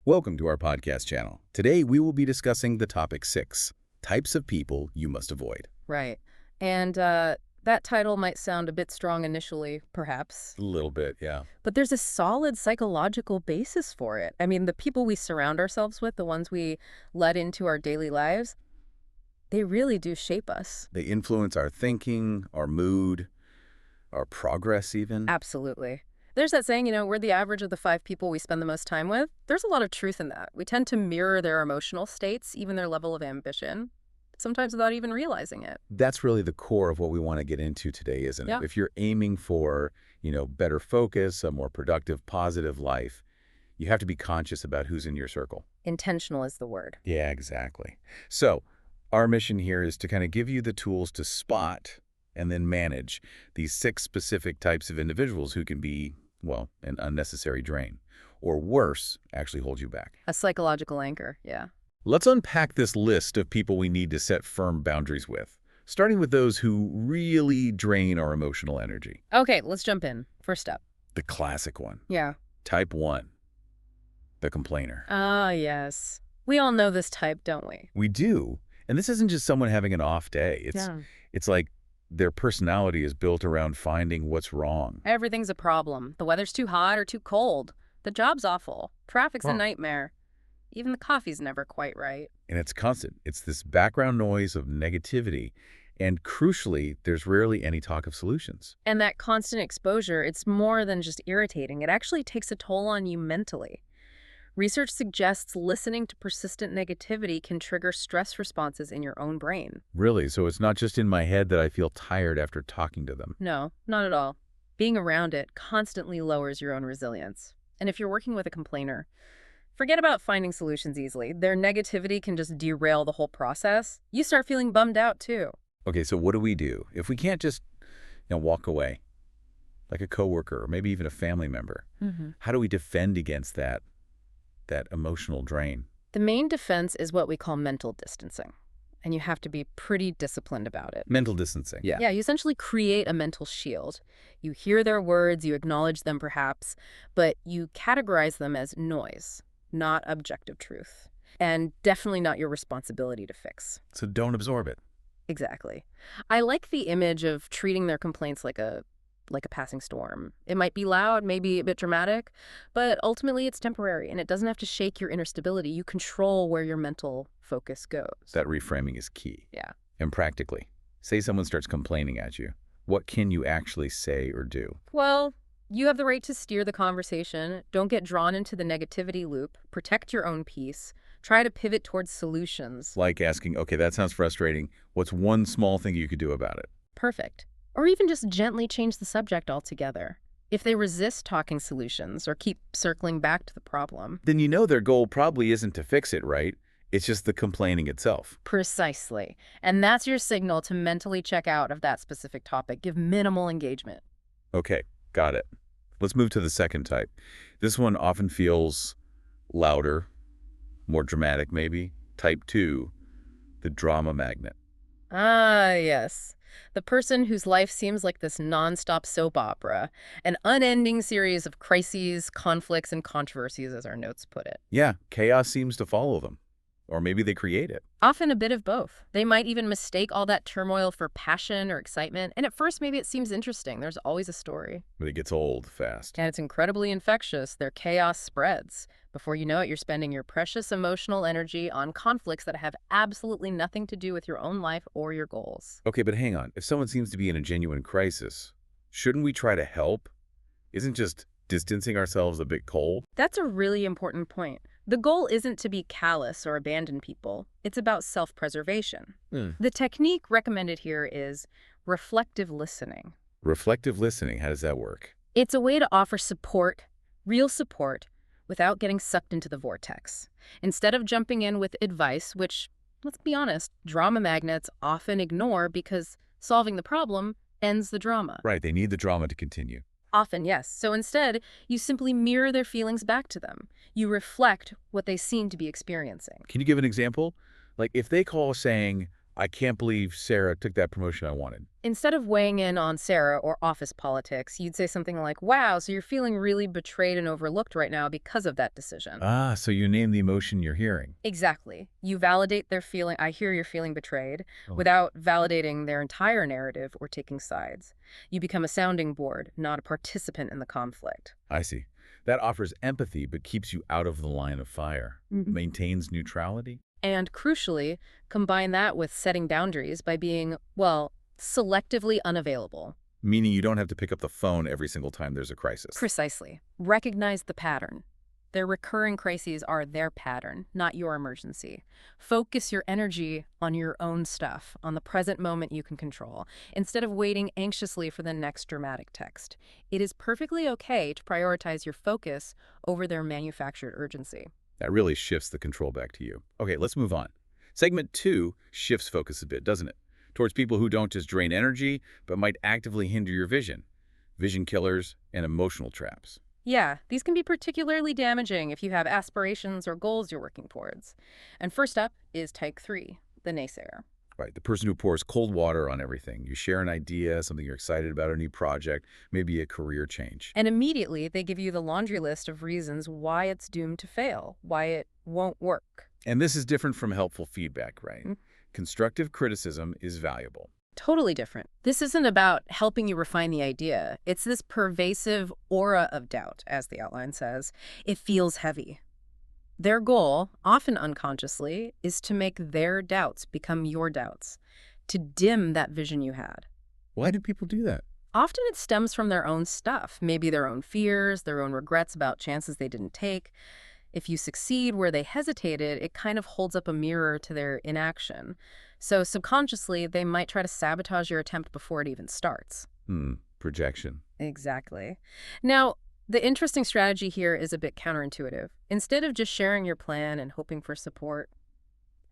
Welcome to our podcast channel. Today we will be discussing the topic 6, types of people you must avoid. Right. And that title might sound a bit strong initially, perhaps. A little bit, yeah. But there's a solid psychological basis for it. I mean, the people we surround ourselves with, the ones we let into our daily lives, they really do shape us. They influence our thinking, our mood, our progress even. Absolutely. There's that saying, we're the average of the 5 people we spend the most time with. There's a lot of truth in that. We tend to mirror their emotional states, even their level of ambition, sometimes without even realizing it. That's really the core of what we want to get into today, isn't it? Yeah. If you're aiming for, better focus, a more productive, positive life, you have to be conscious about who's in your circle. Intentional is the word. Yeah, exactly. So our mission here is to kind of give you the tools to spot and then manage these 6 specific types of individuals who can be, well, an unnecessary drain, or worse, actually hold you back. A psychological anchor, yeah. Let's unpack this list of people we need to set firm boundaries with, starting with those who really drain our emotional energy. Okay, let's jump in. First step. The classic one. Yeah. Type 1, the complainer. Ah, yes. We all know this type, don't we? We do. And this isn't just someone having an off day. It's like their personality is built around finding what's wrong. Everything's a problem. The weather's too hot or too cold. The job's awful. Traffic's a nightmare. Even the coffee's never quite right. And it's constant. It's this background noise of negativity. And crucially, there's rarely any talk of solutions. And that constant exposure, it's more than just irritating. It actually takes a toll on you mentally. Research suggests listening to persistent negativity can trigger stress responses in your own brain. Really? So it's not just in my head that I feel tired after talking to them? No, not at all. Being around it constantly lowers your own resilience. And if you're working with a complainer, forget about finding solutions easily. Their negativity can just derail the whole process. You start feeling bummed out too. Okay, so what do we do? If we can't just, walk away, like a coworker or maybe even a family member, how do we defend against that emotional drain? The main defense is what we call mental distancing. And you have to be pretty disciplined about it. Mental distancing. Yeah. Yeah, you essentially create a mental shield. You hear their words, you acknowledge them perhaps, but you categorize them as noise, not objective truth. And definitely not your responsibility to fix. So don't absorb it. Exactly. I like the image of treating their complaints like a passing storm. It might be loud, maybe a bit dramatic, but ultimately it's temporary and it doesn't have to shake your inner stability. You control where your mental focus goes. That reframing is key. Yeah. And practically, say someone starts complaining at you. What can you actually say or do? Well, you have the right to steer the conversation. Don't get drawn into the negativity loop. Protect your own peace. Try to pivot towards solutions. Like asking, okay, that sounds frustrating. What's one small thing you could do about it? Perfect. Or even just gently change the subject altogether. If they resist talking solutions or keep circling back to the problem, then their goal probably isn't to fix it, right? It's just the complaining itself. Precisely. And that's your signal to mentally check out of that specific topic. Give minimal engagement. Okay, got it. Let's move to the second type. This one often feels louder, more dramatic maybe. Type 2, the drama magnet. Ah, yes. The person whose life seems like this nonstop soap opera, an unending series of crises, conflicts, and controversies, as our notes put it. Yeah, chaos seems to follow them. Or maybe they create it. Often a bit of both. They might even mistake all that turmoil for passion or excitement, and at first maybe it seems interesting. There's always a story. But it gets old fast. And it's incredibly infectious. Their chaos spreads. Before you know it, you're spending your precious emotional energy on conflicts that have absolutely nothing to do with your own life or your goals. Okay, but hang on. If someone seems to be in a genuine crisis, shouldn't we try to help? Isn't just distancing ourselves a bit cold? That's a really important point. The goal isn't to be callous or abandon people. It's about self-preservation. The technique recommended here is reflective listening. Reflective listening, how does that work? It's a way to offer support, real support, without getting sucked into the vortex. Instead of jumping in with advice, which, let's be honest, drama magnets often ignore because solving the problem ends the drama. Right, they need the drama to continue. Often, yes. So instead, you simply mirror their feelings back to them. You reflect what they seem to be experiencing. Can you give an example? Like if they call saying, I can't believe Sarah took that promotion I wanted. Instead of weighing in on Sarah or office politics, you'd say something like, wow, so you're feeling really betrayed and overlooked right now because of that decision. Ah, so you name the emotion you're hearing. Exactly. You validate their feeling, I hear you're feeling betrayed, Oh, without validating their entire narrative or taking sides. You become a sounding board, not a participant in the conflict. I see. That offers empathy but keeps you out of the line of fire. Maintains neutrality? And crucially, combine that with setting boundaries by being, well, selectively unavailable. Meaning you don't have to pick up the phone every single time there's a crisis. Precisely. Recognize the pattern. Their recurring crises are their pattern, not your emergency. Focus your energy on your own stuff, on the present moment you can control, instead of waiting anxiously for the next dramatic text. It is perfectly okay to prioritize your focus over their manufactured urgency. That really shifts the control back to you. Okay, let's move on. Segment 2 shifts focus a bit, doesn't it? Towards people who don't just drain energy, but might actively hinder your vision. Vision killers and emotional traps. Yeah, these can be particularly damaging if you have aspirations or goals you're working towards. And first up is type 3, the naysayer. Right, the person who pours cold water on everything. You share an idea, something you're excited about, a new project, maybe a career change. And immediately they give you the laundry list of reasons why it's doomed to fail, why it won't work. And this is different from helpful feedback, right? Mm. Constructive criticism is valuable. Totally different. This isn't about helping you refine the idea. It's this pervasive aura of doubt, as the outline says. It feels heavy. Their goal, often unconsciously, is to make their doubts become your doubts, to dim that vision you had. Why do people do that? Often it stems from their own stuff, maybe their own fears, their own regrets about chances they didn't take. If you succeed where they hesitated, it kind of holds up a mirror to their inaction. So subconsciously, they might try to sabotage your attempt before it even starts. Projection. Exactly. Now, the interesting strategy here is a bit counterintuitive. Instead of just sharing your plan and hoping for support,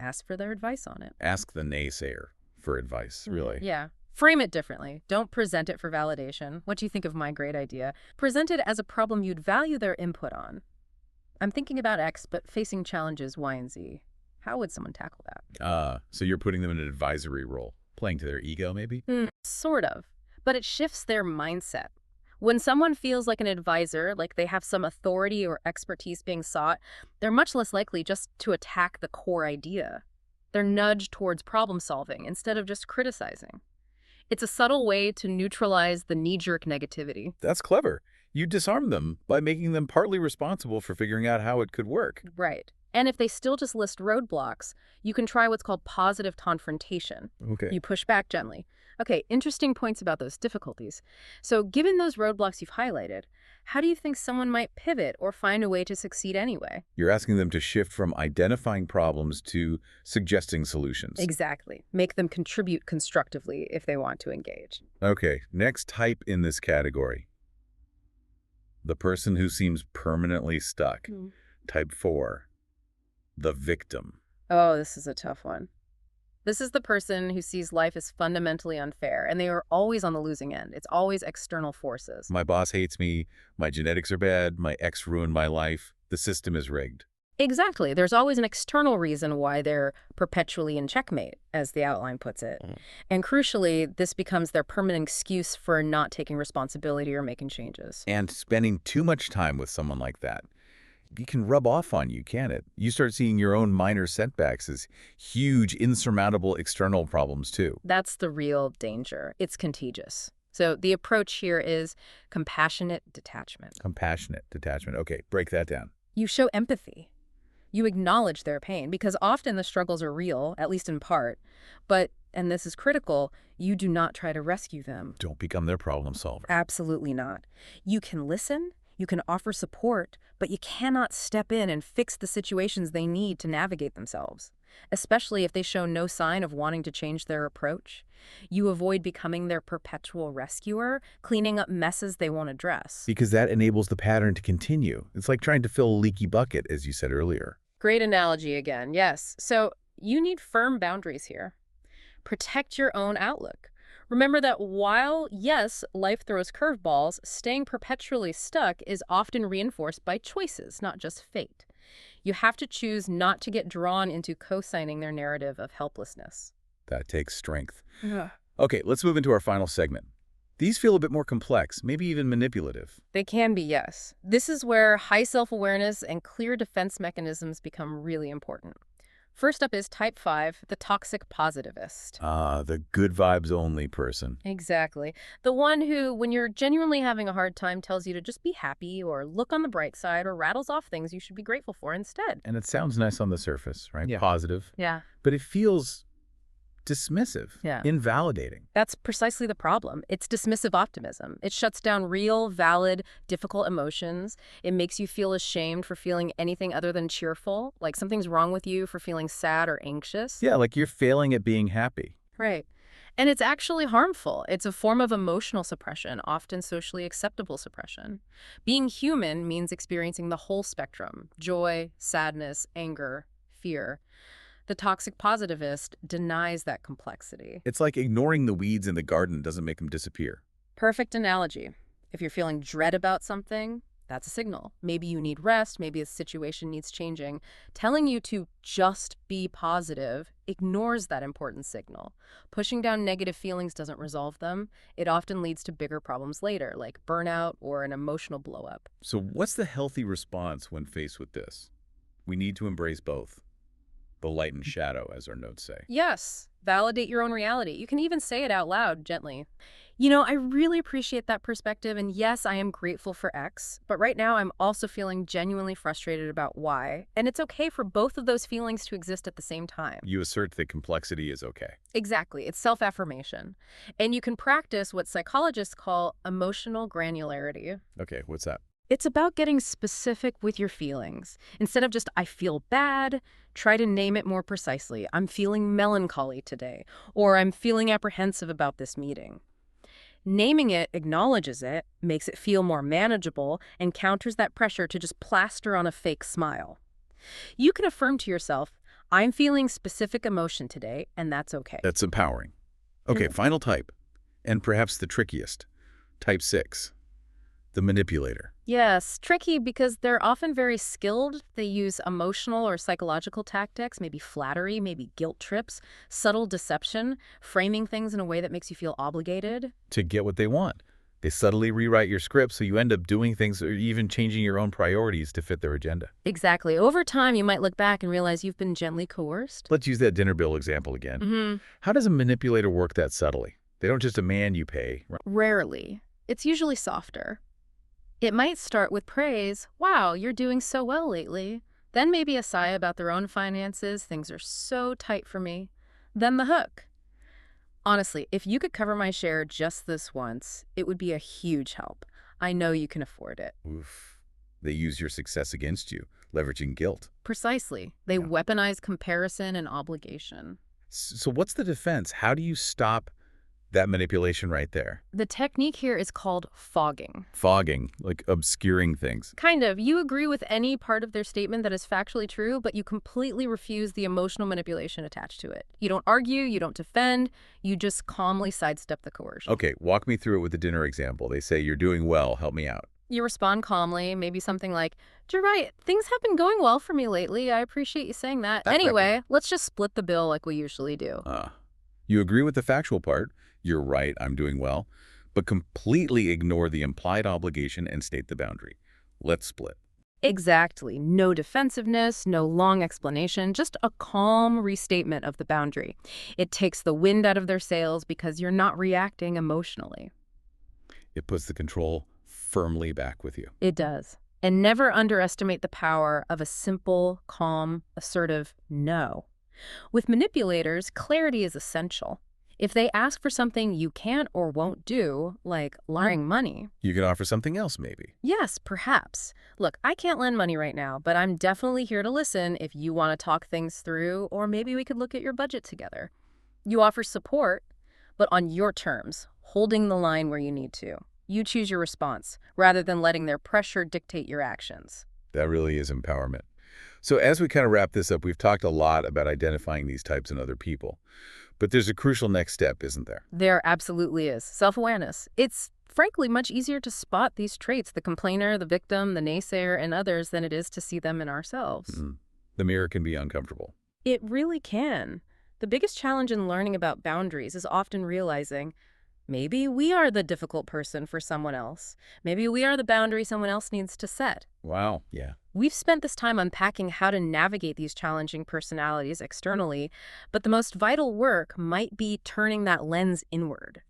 ask for their advice on it. Ask the naysayer for advice, really. Yeah. Frame it differently. Don't present it for validation. What do you think of my great idea? Present it as a problem you'd value their input on. I'm thinking about X, but facing challenges Y and Z. How would someone tackle that? So you're putting them in an advisory role, playing to their ego, maybe? Sort of. But it shifts their mindset. When someone feels like an advisor, like they have some authority or expertise being sought, they're much less likely just to attack the core idea. They're nudged towards problem solving instead of just criticizing. It's a subtle way to neutralize the knee-jerk negativity. That's clever. You disarm them by making them partly responsible for figuring out how it could work. Right. And if they still just list roadblocks, you can try what's called positive confrontation. Okay. You push back gently. Okay, interesting points about those difficulties. So given those roadblocks you've highlighted, how do you think someone might pivot or find a way to succeed anyway? You're asking them to shift from identifying problems to suggesting solutions. Exactly. Make them contribute constructively if they want to engage. Okay, next type in this category. The person who seems permanently stuck. Type 4. The victim. Oh, this is a tough one. This is the person who sees life as fundamentally unfair, and they are always on the losing end. It's always external forces. My boss hates me, my genetics are bad, my ex ruined my life, the system is rigged. Exactly. There's always an external reason why they're perpetually in checkmate, as the outline puts it. And crucially, this becomes their permanent excuse for not taking responsibility or making changes. And spending too much time with someone like that, it can rub off on you, can't it? You start seeing your own minor setbacks as huge, insurmountable external problems, too. That's the real danger. It's contagious. So the approach here is compassionate detachment. Compassionate detachment. Okay, break that down. You show empathy. You acknowledge their pain because often the struggles are real, at least in part. But, and this is critical, you do not try to rescue them. Don't become their problem solver. Absolutely not. You can listen, you can offer support, but you cannot step in and fix the situations they need to navigate themselves, especially if they show no sign of wanting to change their approach. You avoid becoming their perpetual rescuer, cleaning up messes they won't address. Because that enables the pattern to continue. It's like trying to fill a leaky bucket, as you said earlier. Great analogy again, yes. So you need firm boundaries here. Protect your own outlook. Remember that while, yes, life throws curveballs, staying perpetually stuck is often reinforced by choices, not just fate. You have to choose not to get drawn into co-signing their narrative of helplessness. That takes strength. Ugh. Okay, let's move into our final segment. These feel a bit more complex, maybe even manipulative. They can be, yes. This is where high self-awareness and clear defense mechanisms become really important. First up is type 5, the toxic positivist. Ah, the good vibes only person. Exactly. The one who, when you're genuinely having a hard time, tells you to just be happy or look on the bright side or rattles off things you should be grateful for instead. And it sounds nice on the surface, right? Yeah. Positive. Yeah. But it feels dismissive, Yeah. invalidating. That's precisely the problem. It's dismissive optimism. It shuts down real, valid, difficult emotions. It makes you feel ashamed for feeling anything other than cheerful, like something's wrong with you for feeling sad or anxious. Yeah, like you're failing at being happy. Right. And it's actually harmful. It's a form of emotional suppression, often socially acceptable suppression. Being human means experiencing the whole spectrum: joy, sadness, anger, fear. The toxic positivist denies that complexity. It's like ignoring the weeds in the garden doesn't make them disappear. Perfect analogy. If you're feeling dread about something, that's a signal. Maybe you need rest, maybe a situation needs changing. Telling you to just be positive ignores that important signal. Pushing down negative feelings doesn't resolve them. It often leads to bigger problems later, like burnout or an emotional blow-up. So what's the healthy response when faced with this? We need to embrace both. The light and shadow, as our notes say. Yes, validate your own reality. You can even say it out loud, gently. You know, I really appreciate that perspective, and yes, I am grateful for X, but right now I'm also feeling genuinely frustrated about Y, and it's okay for both of those feelings to exist at the same time. You assert that complexity is okay. Exactly, it's self-affirmation. And you can practice what psychologists call emotional granularity. Okay, what's that? It's about getting specific with your feelings. Instead of just, I feel bad, try to name it more precisely. I'm feeling melancholy today, or I'm feeling apprehensive about this meeting. Naming it acknowledges it, makes it feel more manageable, and counters that pressure to just plaster on a fake smile. You can affirm to yourself, I'm feeling specific emotion today, and that's okay. That's empowering. Okay, final type, and perhaps the trickiest. Type 6, the manipulator. Yes, tricky because they're often very skilled. They use emotional or psychological tactics, maybe flattery, maybe guilt trips, subtle deception, framing things in a way that makes you feel obligated. To get what they want. They subtly rewrite your script so you end up doing things or even changing your own priorities to fit their agenda. Exactly. Over time, you might look back and realize you've been gently coerced. Let's use that dinner bill example again. How does a manipulator work that subtly? They don't just demand you pay. Rarely. It's usually softer. It might start with praise. Wow, you're doing so well lately. Then maybe a sigh about their own finances. Things are so tight for me. Then the hook. Honestly, if you could cover my share just this once, it would be a huge help. I know you can afford it. Oof. They use your success against you, leveraging guilt. Precisely. They weaponize comparison and obligation. So what's the defense? How do you stop that manipulation right there? The technique here is called fogging. Fogging, like obscuring things. Kind of. You agree with any part of their statement that is factually true, but you completely refuse the emotional manipulation attached to it. You don't argue, you don't defend, you just calmly sidestep the coercion. Okay, walk me through it with the dinner example. They say, you're doing well, help me out. You respond calmly, maybe something like, you're right, things have been going well for me lately. I appreciate you saying that. Anyway, let's just split the bill like we usually do. You agree with the factual part. You're right, I'm doing well, but completely ignore the implied obligation and state the boundary. Let's split. Exactly. No defensiveness, no long explanation, just a calm restatement of the boundary. It takes the wind out of their sails because you're not reacting emotionally. It puts the control firmly back with you. It does. And never underestimate the power of a simple, calm, assertive no. With manipulators, clarity is essential. If they ask for something you can't or won't do, like lending money. You can offer something else, maybe. Yes, perhaps. Look, I can't lend money right now, but I'm definitely here to listen if you want to talk things through, or maybe we could look at your budget together. You offer support, but on your terms, holding the line where you need to. You choose your response, rather than letting their pressure dictate your actions. That really is empowerment. So as we kind of wrap this up, we've talked a lot about identifying these types in other people. But there's a crucial next step, isn't there? There absolutely is. Self-awareness. It's frankly much easier to spot these traits, the complainer, the victim, the naysayer, and others, than it is to see them in ourselves. The mirror can be uncomfortable. It really can. The biggest challenge in learning about boundaries is often realizing maybe we are the difficult person for someone else. Maybe we are the boundary someone else needs to set. Wow. Yeah. We've spent this time unpacking how to navigate these challenging personalities externally, but the most vital work might be turning that lens inward.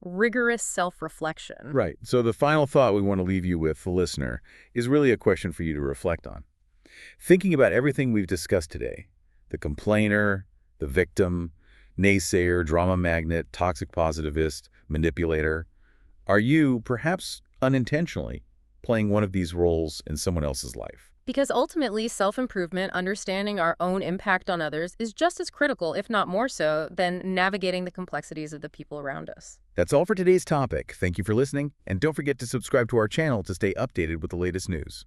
Rigorous self-reflection. Right. So the final thought we want to leave you with, the listener, is really a question for you to reflect on. Thinking about everything we've discussed today, the complainer, the victim, naysayer, drama magnet, toxic positivist, manipulator, are you, perhaps unintentionally, playing one of these roles in someone else's life? Because ultimately, self-improvement, understanding our own impact on others, is just as critical, if not more so, than navigating the complexities of the people around us. That's all for today's topic. Thank you for listening, and don't forget to subscribe to our channel to stay updated with the latest news.